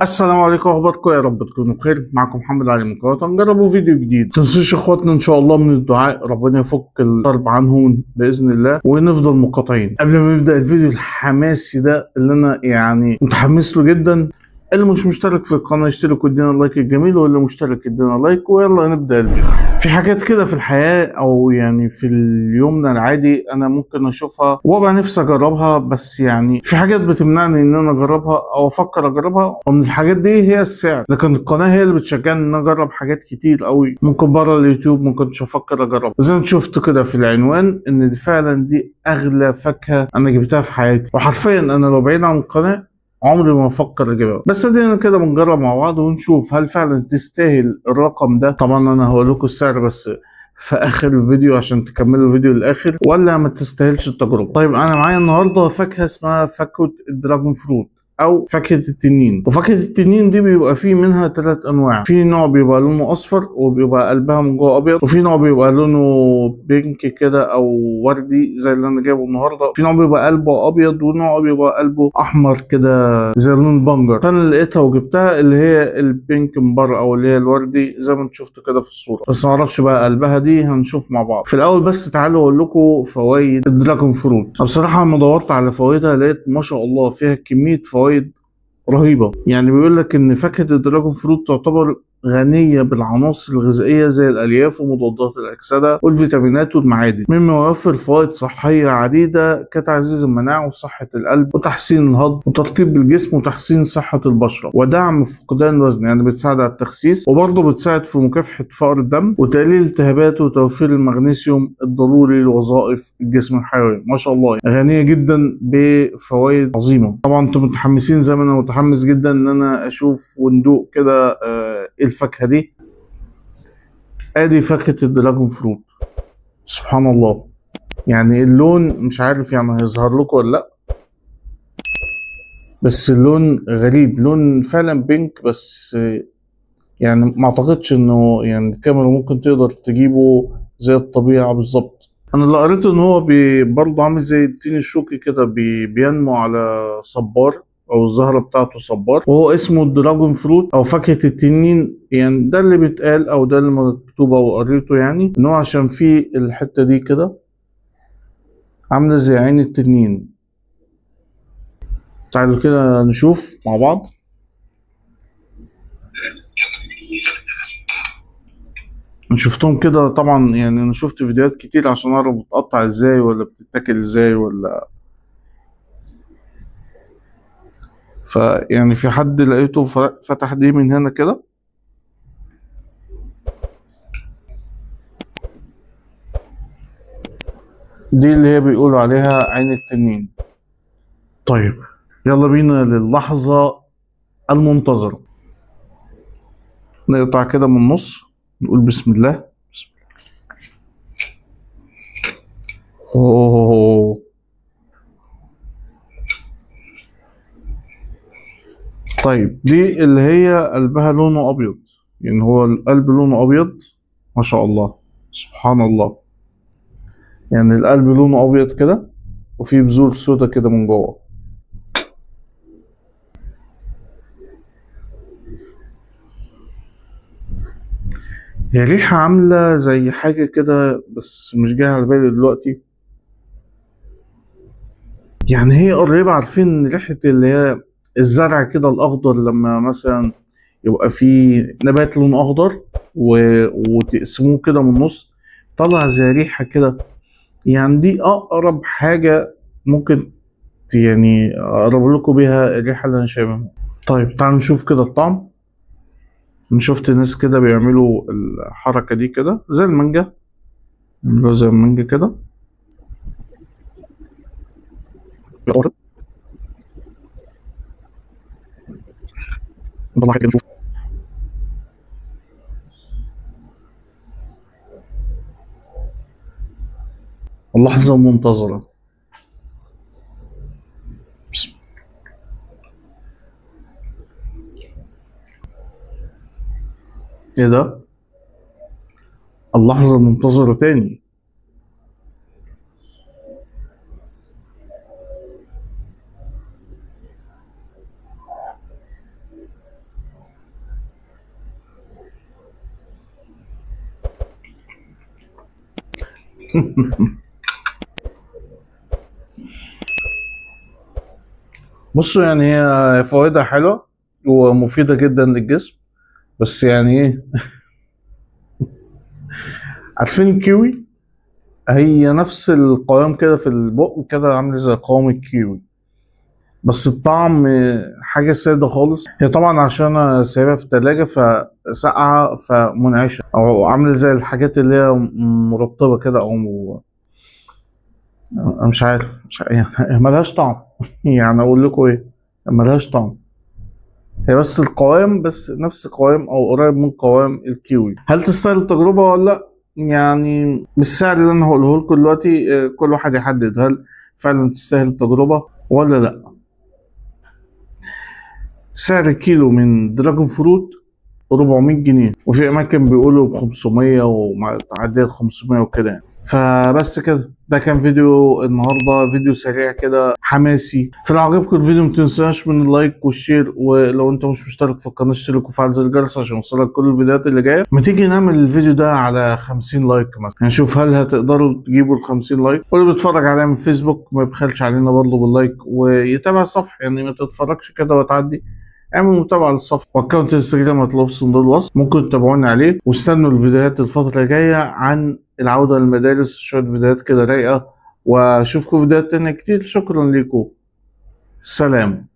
السلام عليكم، اخباركم؟ يا رب تكونوا بخير. معكم محمد علي من قناه نجربوا فيديو جديد. متنسوش اخواتنا ان شاء الله من الدعاء، ربنا يفك الضرب عنهم باذن الله ونفضل مقاطعين. قبل ما نبدا الفيديو الحماسي ده اللي انا يعني متحمس له جدا، اللي مش مشترك في القناه يشترك ويدينا اللايك الجميل، واللي مشترك يدينا لايك، ويلا نبدا الفيديو. في حاجات كده في الحياه او يعني في اليومنا العادي انا ممكن اشوفها وابقى نفسي اجربها، بس يعني في حاجات بتمنعني ان انا اجربها او افكر اجربها، ومن الحاجات دي هي السعر. لكن القناه هي اللي بتشجعني ان انا اجرب حاجات كتير قوي ممكن بره اليوتيوب ما كنتش افكر اجربها. زي ما شفت كده في العنوان ان دي فعلا دي اغلى فاكهه انا جبتها في حياتي، وحرفيا انا لو بعيد عن القناه عمري ما افكر اجيبها. بس ادينا كده بنجرب مع بعض ونشوف هل فعلا تستاهل الرقم ده. طبعا انا هقول لكم السعر بس في اخر الفيديو عشان تكملوا الفيديو للاخر، ولا ما تستاهلش التجربه. طيب انا معايا النهارده فاكهه اسمها فاكهه الدراجون فروت او فاكهه التنين. وفاكهه التنين دي بيبقى فيه منها 3 انواع. في نوع بيبقى لونه اصفر وبيبقى قلبها من جوه ابيض، وفي نوع بيبقى لونه بينك كده او وردي زي اللي انا جايبه النهارده، في نوع بيبقى قلبه ابيض، ونوع بيبقى قلبه احمر كده زي لون البنجر. فانا اللي لقيتها وجبتها اللي هي البينك من بره او اللي هي الوردي زي ما انت شفت كده في الصوره، بس ما اعرفش بقى قلبها دي، هنشوف مع بعض. في الاول بس تعالوا اقول لكم فوائد الدراجون فروت. بصراحه لما دورت على فوائدها لقيت ما شاء الله فيها كميه فوائد رهيبة. يعني بيقول لك إن فاكهة الدراجون فروت تعتبر غنية بالعناصر الغذائية زي الألياف ومضادات الأكسدة والفيتامينات والمعادن، مما يوفر فوائد صحية عديدة كتعزيز المناعة وصحة القلب وتحسين الهضم وترطيب الجسم وتحسين صحة البشرة ودعم فقدان الوزن. يعني بتساعد على التخسيس، وبرضه بتساعد في مكافحة فقر الدم وتقليل الالتهابات وتوفير المغنيسيوم الضروري لوظائف الجسم الحيوي. ما شاء الله غنية جدا بفوائد عظيمة. طبعا انتم متحمسين زي ما انا متحمس جدا ان انا اشوف وندوق كده ايه الفاكهه دي. ادي فاكهه الدراجون فروت. سبحان الله، يعني اللون مش عارف يعني هيظهر لكم ولا لا، بس اللون غريب، لون فعلا بينك، بس يعني ما اعتقدش انه يعني الكاميرا ممكن تقدر تجيبه زي الطبيعه بالظبط. انا اللي قريته ان هو برضه عامل زي التين الشوكي كده، بينمو على صبار او الزهره بتاعته صبار، وهو اسمه الدراجون فروت او فاكهه التنين. يعني ده اللي بيتقال او ده اللي مكتوب او قريته، يعني ان هو عشان في الحته دي كده عامله زي عين التنين. تعالوا كده نشوف مع بعض. انا شفتهم كده طبعا، يعني انا شفت فيديوهات كتير عشان اعرف بتقطع ازاي ولا بتتاكل ازاي ولا. فيعني في حد لقيته فتح دي من هنا كده. دي اللي هي بيقولوا عليها عين التنين. طيب يلا بينا للحظة المنتظرة. نقطع كده من النص، نقول بسم الله. بسم الله. أوه. طيب دي اللي هي قلبها لونه أبيض، يعني هو القلب لونه أبيض. ما شاء الله، سبحان الله. يعني القلب لونه أبيض كده وفيه بذور سودا كده من جوه. هي ريحة عاملة زي حاجة كده بس مش جاية على بالي دلوقتي. يعني هي قريبة، عارفين ريحة اللي هي الزرع كده الأخضر لما مثلا يبقى فيه نبات لونه أخضر وتقسموه كده من النص طلع زي ريحة كده. يعني دي أقرب حاجة ممكن يعني أقرب لكم بيها الريحة اللي أنا شايفها. طيب تعالوا نشوف كده الطعم. أنا شفت ناس كده بيعملوا الحركة دي كده زي المانجا، بيعملوها زي المانجا كده. يقرب نطلع كده نشوف. اللحظة المنتظرة. بسم. ايه ده؟ اللحظة المنتظرة تاني. بصوا يعني هي فوائدها حلوة ومفيدة جدا للجسم، بس يعني ايه، عارفين الكيوي؟ هي نفس القوام كده في البق كده، عامل زي قوام الكيوي، بس الطعم حاجة سادة خالص. هي طبعا عشان أنا سايبها في التلاجة فساقعة فمنعشة، أو عاملة زي الحاجات اللي هي مرطبة كده، أو مش عارف، مش عارف. يعني ملهاش طعم. يعني أقول لكم إيه، ملهاش طعم. هي بس القوام، بس نفس قوام أو قريب من قوام الكيوي. هل تستاهل التجربة ولا لأ؟ يعني بالسعر اللي أنا هقوله لكم دلوقتي، كل واحد يحدد هل فعلا تستاهل التجربة ولا لأ. سعر كيلو من دراجون فروت 400 جنيه، وفي اماكن بيقولوا ب 500 ومعديه 500 وكده يعني. فبس كده، ده كان فيديو النهارده، فيديو سريع كده حماسي. فلو عجبكم الفيديو ما تنساش من اللايك والشير، ولو انت مش مشترك في القناه اشترك وفعل زر الجرس عشان يوصلك كل الفيديوهات اللي جايه. ما تيجي نعمل الفيديو ده على 50 لايك مثلا، نشوف هل هتقدروا تجيبوا ال 50 لايك. واللي بيتفرج علينا من فيسبوك ما يبخلش علينا برضه باللايك ويتابع الصفحه، يعني ما تتفرجش كده وتعدي. اعملوا متابعة للصفحة واكونت انستجرام هتلاقوه في صندوق الوصف، ممكن تتابعوني عليه. واستنوا الفيديوهات الفترة الجاية عن العودة للمدارس، شوية فيديوهات كده رايقة، واشوفكم فيديوهات تانية كتير. شكرا لكم، سلام.